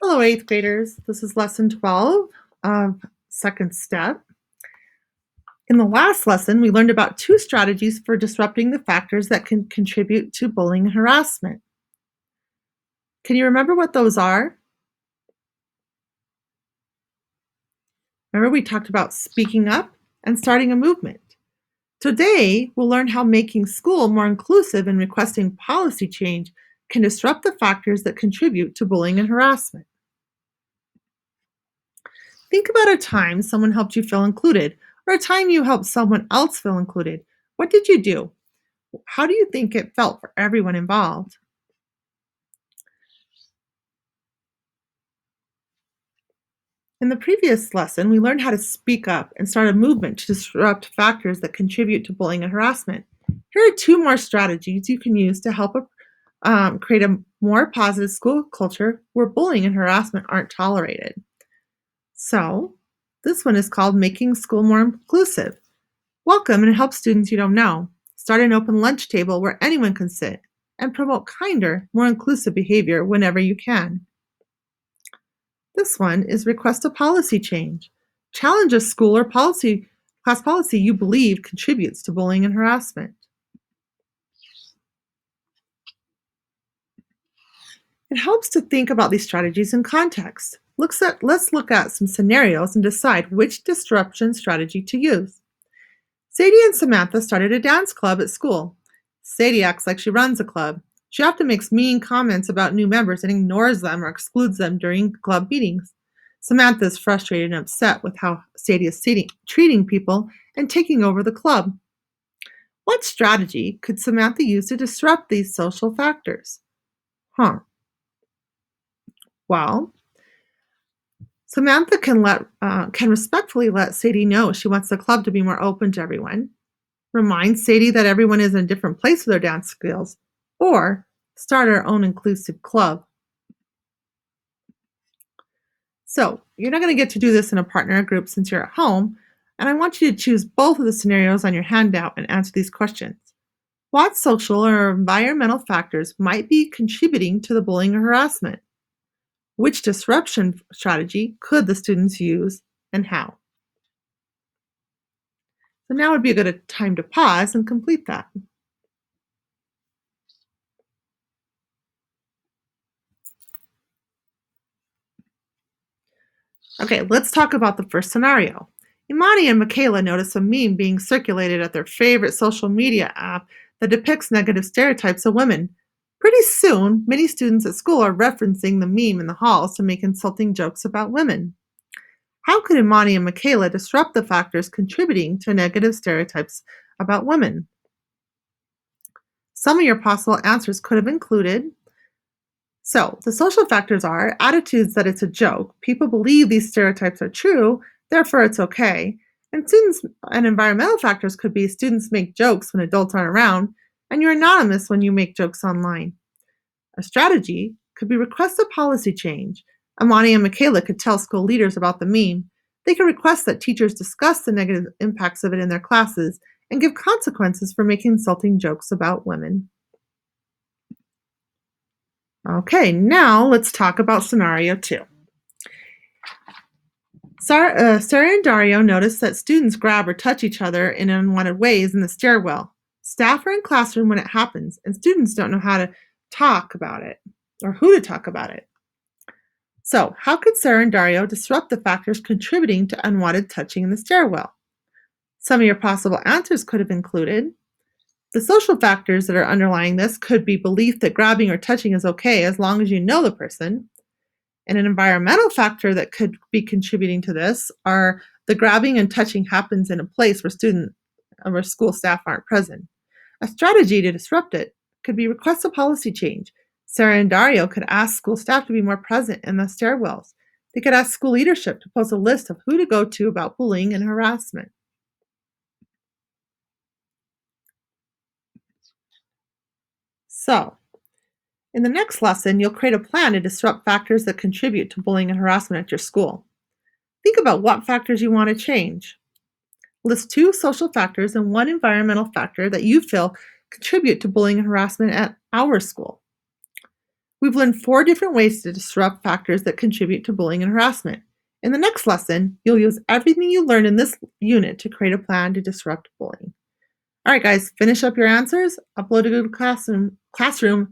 Hello, eighth graders. This is lesson 12 of second step. In the last lesson, we learned about two strategies for disrupting the factors that can contribute to bullying and harassment. Can you remember what those are? Remember, we talked about speaking up and starting a movement. Today, we'll learn how making school more inclusive and requesting policy change can disrupt the factors that contribute to bullying and harassment. Think about a time someone helped you feel included, or a time you helped someone else feel included. What did you do? How do you think it felt for everyone involved? In the previous lesson, we learned how to speak up and start a movement to disrupt factors that contribute to bullying and harassment. Here are two more strategies you can use to help create a more positive school culture where bullying and harassment aren't tolerated. So, this one is called Making School More Inclusive. Welcome and help students you don't know. Start an open lunch table where anyone can sit, and promote kinder, more inclusive behavior whenever you can. This one is request a policy change. Challenge a school or class policy you believe contributes to bullying and harassment. It helps to think about these strategies in context. Let's look at some scenarios and decide which disruption strategy to use. Sadie and Samantha started a dance club at school. Sadie acts like she runs a club. She often makes mean comments about new members and ignores them or excludes them during club meetings. Samantha is frustrated and upset with how Sadie is treating people and taking over the club. What strategy could Samantha use to disrupt these social factors? Well, Samantha can respectfully let Sadie know she wants the club to be more open to everyone. Remind Sadie that everyone is in a different place with their dance skills, or start our own inclusive club. So, you're not going to get to do this in a partner group since you're at home, and I want you to choose both of the scenarios on your handout and answer these questions. What social or environmental factors might be contributing to the bullying or harassment? Which disruption strategy could the students use and how? So now would be a good time to pause and complete that. Okay, let's talk about the first scenario. Imani and Michaela notice a meme being circulated at their favorite social media app that depicts negative stereotypes of women. Pretty soon, many students at school are referencing the meme in the halls to make insulting jokes about women. How could Imani and Michaela disrupt the factors contributing to negative stereotypes about women? Some of your possible answers could have included the social factors are attitudes that it's a joke, people believe these stereotypes are true, therefore it's okay. And environmental factors could be students make jokes when adults aren't around, and you're anonymous when you make jokes online. A strategy could be request a policy change. Amani and Michaela could tell school leaders about the meme. They could request that teachers discuss the negative impacts of it in their classes and give consequences for making insulting jokes about women. Okay, now let's talk about scenario 2. Sarah and Dario notice that students grab or touch each other in unwanted ways in the stairwell. Staff are in classroom when it happens, and students don't know how to talk about it or who to talk about it. So, how could Sarah and Dario disrupt the factors contributing to unwanted touching in the stairwell? Some of your possible answers could have included the social factors that are underlying this could be belief that grabbing or touching is okay as long as you know the person. And an environmental factor that could be contributing to this are the grabbing and touching happens in a place where school staff aren't present. A strategy to disrupt it could be request a policy change. Sarah and Dario could ask school staff to be more present in the stairwells. They could ask school leadership to post a list of who to go to about bullying and harassment. So, in the next lesson, you'll create a plan to disrupt factors that contribute to bullying and harassment at your school. Think about what factors you want to change. List 2 social factors and 1 environmental factor that you feel contribute to bullying and harassment at our school. We've learned 4 different ways to disrupt factors that contribute to bullying and harassment. In the next lesson, you'll use everything you learned in this unit to create a plan to disrupt bullying. All right, guys, finish up your answers, upload to Google Classroom